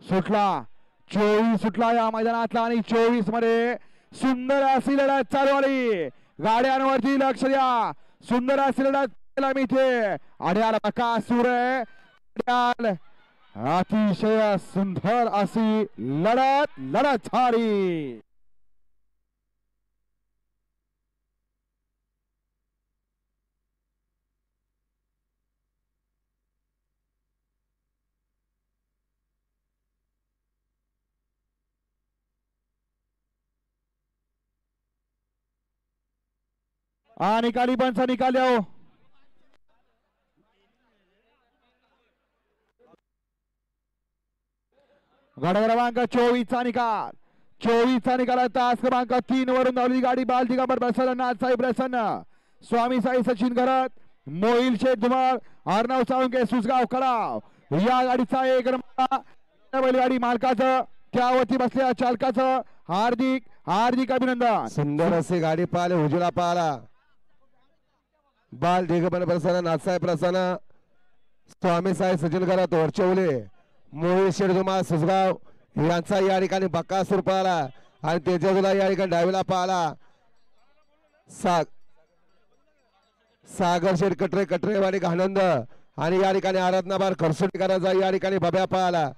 सुटला 24 सुटला या मैदानातला आणि 24 मध्ये सुंदर अशी लढत चालू आली. गाड्यांवरती लक्ष द्या. सुंदर अशी लढत इथे अड्याल बकासूर अड्याल अतिशय सुंदर अशी लढत झाली. निकाली पंच निकाल द्या. गट क्रमांक 24 चा निकाल. 24 चा निकाल. तास क्रमांक 3 वरून धावली गाडी बाल दिगंबर प्रसन्न नाथसाहेब प्रसन्न स्वामी साई सचिन घरत मोहिल शेठ धुमाळ अर्णव साळुंके सुसगाव कडाव या गाडीचा एक बैलगाडी मालकाचं त्यावरती बसलेल्या चालकाचं हार्दिक अभिनंदन. सुंदर असे गाडी पाहिले उजळा पाहला बाल दिगंबर प्रसन्न नाथसाहेब प्रसन्न स्वामी साई सचिन घरत वरचवले मोहिल शेठ धुमाळ सुसगाव यांचा या ठिकाणी बकासूर पाहला आणि तेजसला या ठिकाणी डावीला पाहला सागर शेठ कटरेवाडी आनंद आणि या ठिकाणी आराधनाबार खरसुटीकरांचा या ठिकाणी बब्या पाहला.